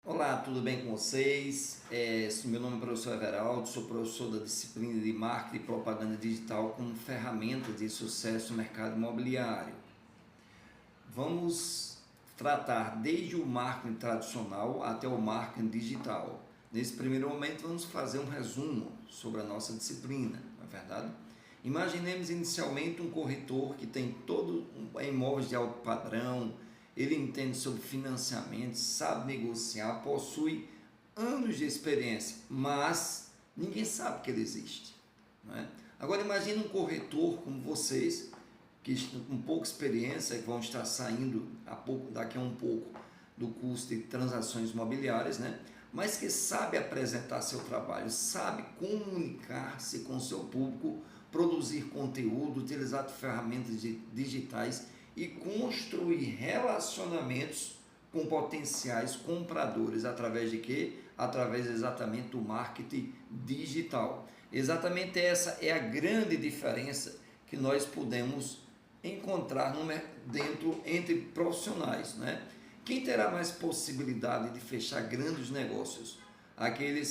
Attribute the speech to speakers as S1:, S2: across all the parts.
S1: Olá, tudo bem com vocês? Meu nome é professor Everaldo, sou professor da disciplina de Marketing e Propaganda Digital como ferramenta de sucesso no mercado imobiliário. Vamos tratar desde o marketing tradicional até o marketing digital. Nesse primeiro momento, vamos fazer um resumo sobre a nossa disciplina, não é verdade? Imaginemos inicialmente um corretor que tem todo imóveis de alto padrão, ele entende sobre financiamento, sabe negociar, possui anos de experiência, mas ninguém sabe que ele existe. Não é? Agora imagine um corretor como vocês, que com pouca experiência, que vão estar saindo daqui a um pouco do curso de transações imobiliárias, né? Mas que sabe apresentar seu trabalho, sabe comunicar-se com seu público, produzir conteúdo, utilizar ferramentas digitais e construir relacionamentos com potenciais compradores através de quê? Através exatamente do marketing digital. Exatamente essa é a grande diferença que nós podemos encontrar dentro entre profissionais, né? Quem terá mais possibilidade de fechar grandes negócios? Aquele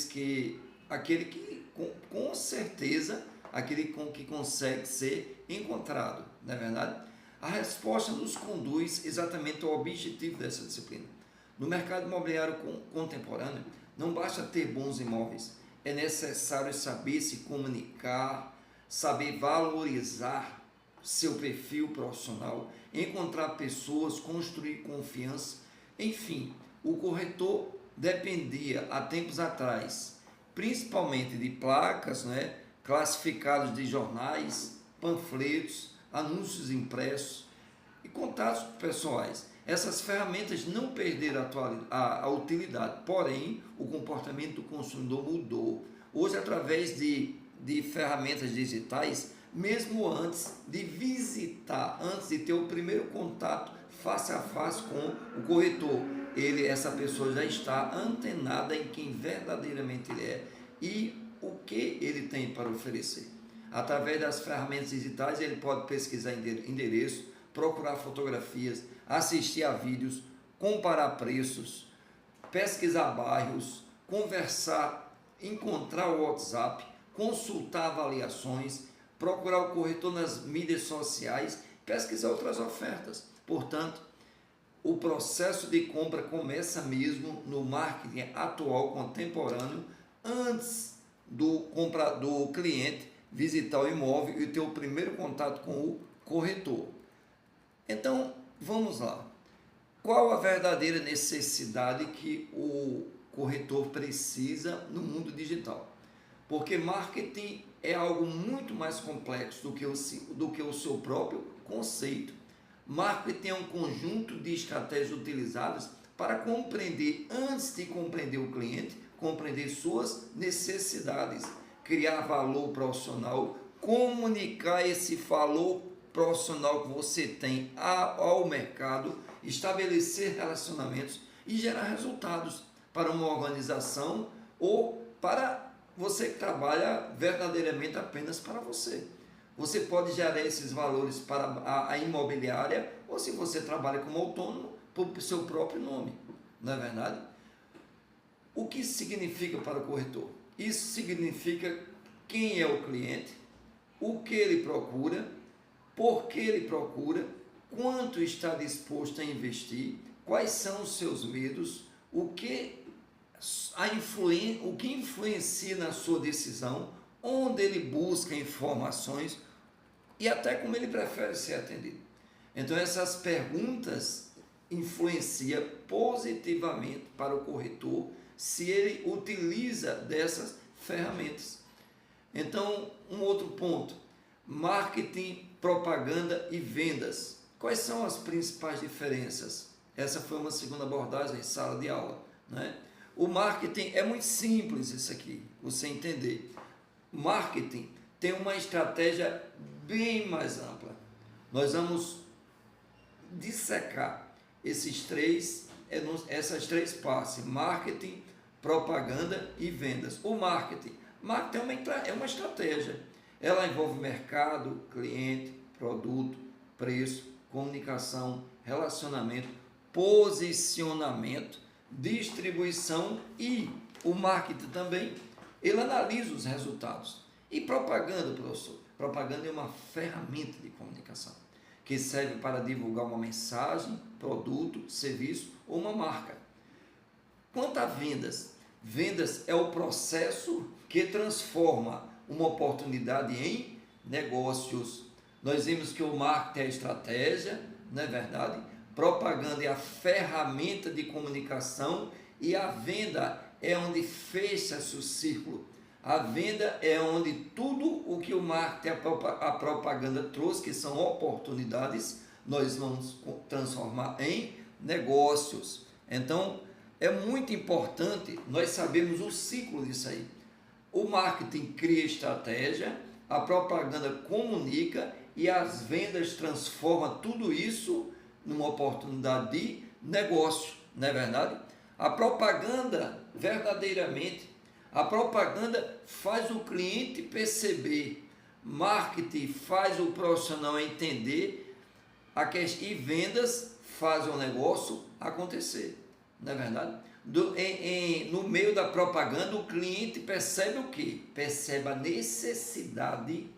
S1: que com certeza, aquele que consegue ser encontrado, não é verdade? A resposta nos conduz exatamente ao objetivo dessa disciplina. No mercado imobiliário contemporâneo, não basta ter bons imóveis, é necessário saber se comunicar, saber valorizar seu perfil profissional, encontrar pessoas, construir confiança. Enfim, o corretor dependia há tempos atrás, principalmente de placas, né, classificados de jornais, panfletos, anúncios impressos e contatos pessoais. Essas ferramentas não perderam a utilidade, porém o comportamento do consumidor mudou. Hoje, através de ferramentas digitais, mesmo antes de visitar, antes de ter o primeiro contato face a face com o corretor, essa pessoa já está antenada em quem verdadeiramente ele é e o que ele tem para oferecer. Através das ferramentas digitais, ele pode pesquisar endereço, procurar fotografias, assistir a vídeos, comparar preços, pesquisar bairros, conversar, encontrar o WhatsApp, consultar avaliações, procurar o corretor nas mídias sociais, pesquisar outras ofertas. Portanto, o processo de compra começa mesmo no marketing atual, contemporâneo, antes do cliente visitar o imóvel e ter o primeiro contato com o corretor. Então, vamos lá. Qual a verdadeira necessidade que o corretor precisa no mundo digital? Porque marketing é algo muito mais complexo do que o seu próprio conceito. Marketing é um conjunto de estratégias utilizadas para compreender, antes de compreender o cliente, compreender suas necessidades, criar valor profissional, comunicar esse valor profissional que você tem ao mercado, estabelecer relacionamentos e gerar resultados para uma organização ou para você que trabalha verdadeiramente apenas para você. Você pode gerar esses valores para a imobiliária ou, se você trabalha como autônomo, para o seu próprio nome, não é verdade? O que isso significa para o corretor? Isso significa quem é o cliente, o que ele procura, por que ele procura, quanto está disposto a investir, quais são os seus medos, o que influencia na sua decisão, onde ele busca informações e até como ele prefere ser atendido. Então essas perguntas influenciam positivamente para o corretor se ele utiliza dessas ferramentas. Então, um outro ponto, marketing, propaganda e vendas. Quais são as principais diferenças? Essa foi uma segunda abordagem em sala de aula, né? O marketing é muito simples isso aqui, você entender. Marketing tem uma estratégia bem mais ampla. Nós vamos dissecar essas três partes: marketing, propaganda e vendas. O marketing é uma estratégia. Ela envolve mercado, cliente, produto, preço, comunicação, relacionamento, posicionamento, distribuição e o marketing também, ele analisa os resultados. E propaganda, professor? Propaganda é uma ferramenta de comunicação que serve para divulgar uma mensagem, produto, serviço ou uma marca. Quanto a vendas, vendas é o processo que transforma uma oportunidade em negócios. Nós vimos que o marketing é a estratégia, não é verdade? Propaganda é a ferramenta de comunicação e a venda é onde fecha-se o círculo. A venda é onde tudo o que o marketing, a propaganda trouxe, que são oportunidades, nós vamos transformar em negócios. Então, é muito importante nós sabermos o ciclo disso aí. O marketing cria estratégia, a propaganda comunica e as vendas transformam tudo isso numa oportunidade de negócio, não é verdade? A propaganda, verdadeiramente, a propaganda faz o cliente perceber, marketing faz o profissional entender, e vendas faz o negócio acontecer, não é verdade? No meio da propaganda, o cliente percebe o quê? Percebe a necessidade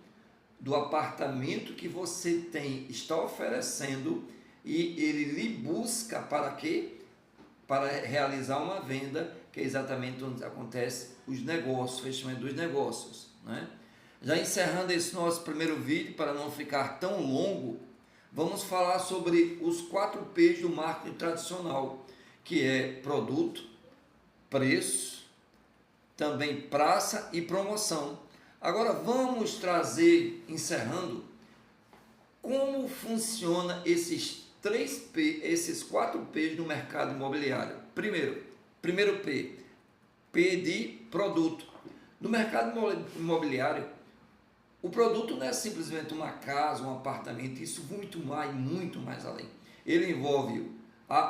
S1: do apartamento que você está oferecendo e ele lhe busca para quê? Para realizar uma venda, que é exatamente onde acontece os negócios, o fechamento dos negócios, né? Já encerrando esse nosso primeiro vídeo, para não ficar tão longo, vamos falar sobre os 4 P's do marketing tradicional, que é produto, preço, também praça e promoção. Agora vamos trazer, encerrando, como funciona esses 4 P's no mercado imobiliário. Primeiro P, P de produto. No mercado imobiliário, o produto não é simplesmente uma casa, um apartamento, isso muito mais além. Ele envolve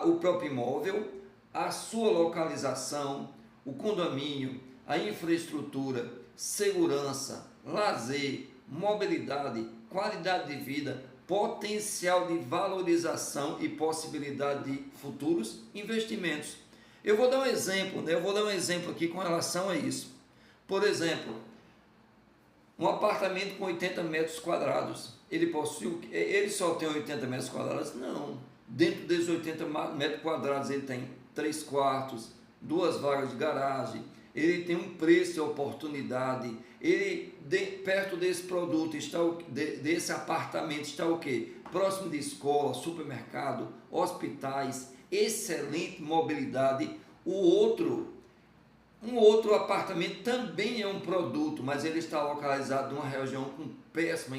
S1: o próprio imóvel, a sua localização, o condomínio, a infraestrutura, segurança, lazer, mobilidade, qualidade de vida, potencial de valorização e possibilidade de futuros investimentos. Eu vou dar um exemplo, né? Eu vou dar um exemplo aqui com relação a isso. Por exemplo, um apartamento com 80 metros quadrados, ele só tem 80 metros quadrados? Não. Dentro desses 80 metros quadrados ele tem 3 quartos, 2 vagas de garagem, ele tem um preço de oportunidade, perto desse produto, desse apartamento está o quê? Próximo de escola, supermercado, hospitais, excelente mobilidade. Um outro apartamento também é um produto, mas ele está localizado numa região com péssima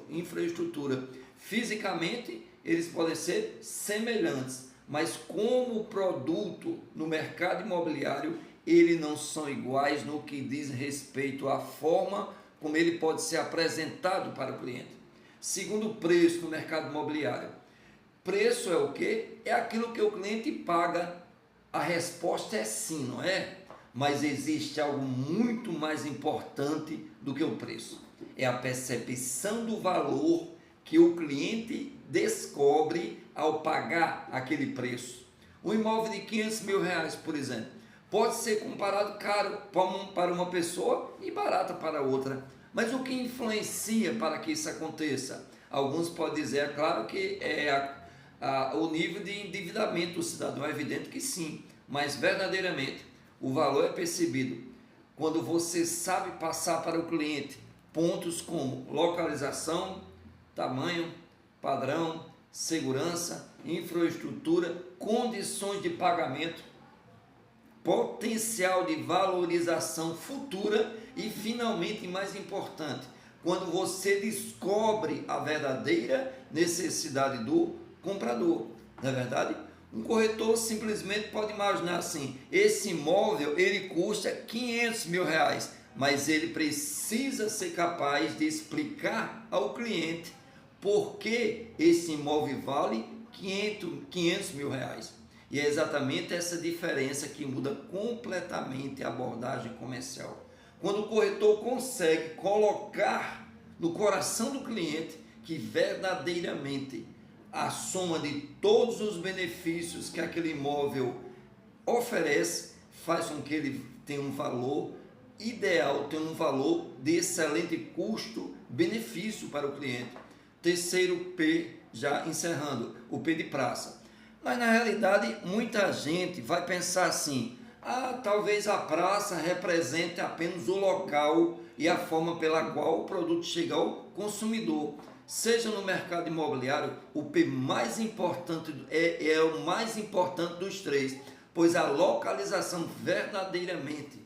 S1: infraestrutura. Fisicamente, eles podem ser semelhantes, mas como produto no mercado imobiliário, eles não são iguais no que diz respeito à forma como ele pode ser apresentado para o cliente. Segundo, preço no mercado imobiliário. Preço é o quê? É aquilo que o cliente paga. A resposta é sim, não é? Mas existe algo muito mais importante do que o preço. É a percepção do valor que o cliente descobre ao pagar aquele preço. Um imóvel de 500 mil reais, por exemplo, pode ser comparado caro para uma pessoa e barata para outra. Mas o que influencia para que isso aconteça? Alguns podem dizer, é claro que o nível de endividamento do cidadão, é evidente que sim, mas verdadeiramente o valor é percebido quando você sabe passar para o cliente pontos como localização, tamanho, padrão, segurança, infraestrutura, condições de pagamento, potencial de valorização futura e, finalmente, mais importante, quando você descobre a verdadeira necessidade do comprador, não é verdade? Um corretor simplesmente pode imaginar assim, esse imóvel ele custa 500 mil reais, mas ele precisa ser capaz de explicar ao cliente por que esse imóvel vale 500 mil reais. E é exatamente essa diferença que muda completamente a abordagem comercial. Quando o corretor consegue colocar no coração do cliente que verdadeiramente a soma de todos os benefícios que aquele imóvel oferece, faz com que ele tenha um valor ideal, tenha um valor de excelente custo-benefício para o cliente. Terceiro P, já encerrando, o P de praça. Mas na realidade, muita gente vai pensar assim: talvez a praça represente apenas o local e a forma pela qual o produto chega ao consumidor. Seja no mercado imobiliário, o P mais importante é o mais importante dos três, pois a localização verdadeiramente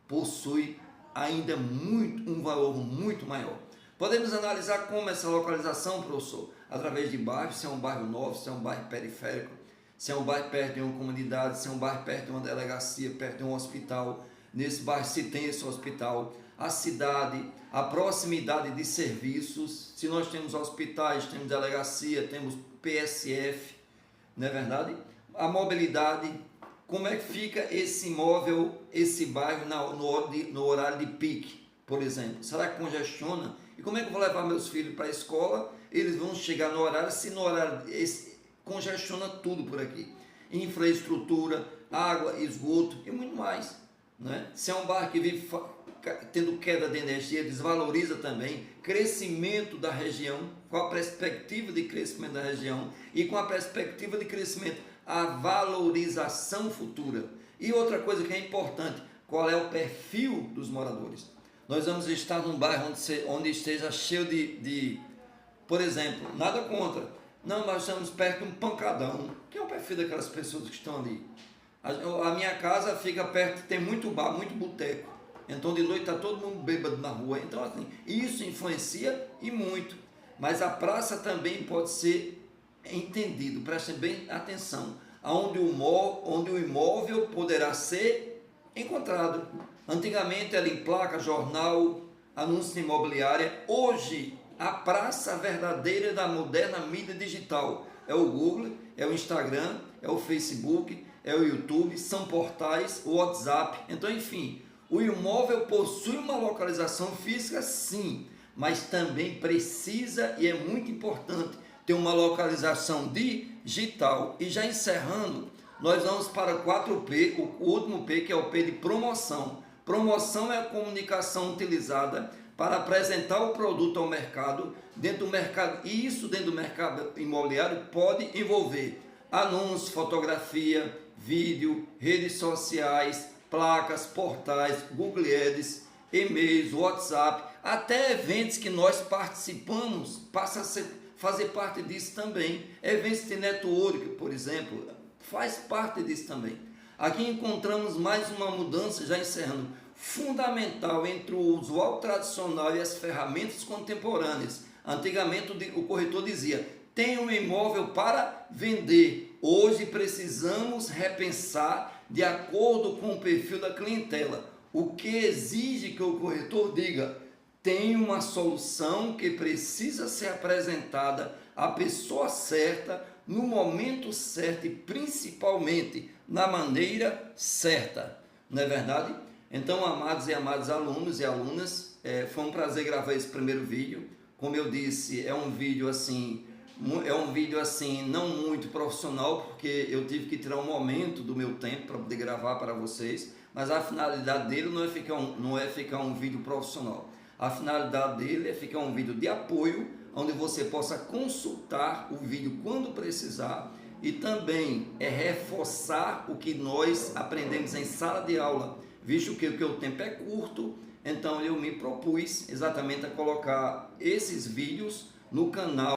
S1: possui ainda um valor muito maior. Podemos analisar como essa localização, professor, através de bairros, se é um bairro novo, se é um bairro periférico, se é um bairro perto de uma comunidade, se é um bairro perto de uma delegacia, perto de um hospital, nesse bairro se tem esse hospital, a cidade, a proximidade de serviços, se nós temos hospitais, temos delegacia, temos PSF, não é verdade? A mobilidade, como é que fica esse imóvel, esse bairro no horário de pique, por exemplo? Será que congestiona? E como é que eu vou levar meus filhos para a escola? Eles vão chegar no horário, se no horário congestiona tudo por aqui. Infraestrutura, água, esgoto e muito mais. Né? Se é um bairro que vive tendo queda de energia, desvaloriza também crescimento da região, com a perspectiva de crescimento da região e com a perspectiva de crescimento, a valorização futura. E outra coisa que é importante, qual é o perfil dos moradores? Nós vamos estar num bairro onde esteja cheio por exemplo, nada contra, não, nós estamos perto de um pancadão, que é o perfil daquelas pessoas que estão ali. A minha casa fica perto, tem muito bar, muito boteco. Então de noite está todo mundo bêbado na rua. Então assim, isso influencia e muito. Mas a praça também pode ser entendido, prestem bem atenção, onde o imóvel poderá ser encontrado. Antigamente era em placa, jornal, anúncio imobiliária. Hoje, a praça verdadeira da moderna mídia digital é o Google, é o Instagram, é o Facebook, é o YouTube, são portais, o WhatsApp. Então, enfim, o imóvel possui uma localização física, sim, mas também precisa e é muito importante ter uma localização digital. E já encerrando, nós vamos para o 4P, o último P, que é o P de promoção. Promoção é a comunicação utilizada para apresentar o produto ao mercado, dentro do mercado, e isso dentro do mercado imobiliário pode envolver anúncios, fotografia, vídeo, redes sociais, placas, portais, Google Ads, e-mails, WhatsApp, até eventos que nós participamos, passa a fazer parte disso também. Eventos de network, por exemplo, faz parte disso também. Aqui encontramos mais uma mudança, já encerrando, fundamental entre o usual tradicional e as ferramentas contemporâneas. Antigamente o corretor dizia: tem um imóvel para vender. Hoje precisamos repensar de acordo com o perfil da clientela. O que exige que o corretor diga: tem uma solução que precisa ser apresentada à pessoa certa, no momento certo e principalmente na maneira certa. Não é verdade? Então, amados e amadas alunos e alunas, foi um prazer gravar esse primeiro vídeo. Como eu disse, é um vídeo assim não muito profissional, porque eu tive que tirar um momento do meu tempo para poder gravar para vocês, mas a finalidade dele não é ficar um vídeo profissional. A finalidade dele é ficar um vídeo de apoio, onde você possa consultar o vídeo quando precisar e também reforçar o que nós aprendemos em sala de aula, visto que o tempo é curto. Então eu me propus exatamente a colocar esses vídeos no canal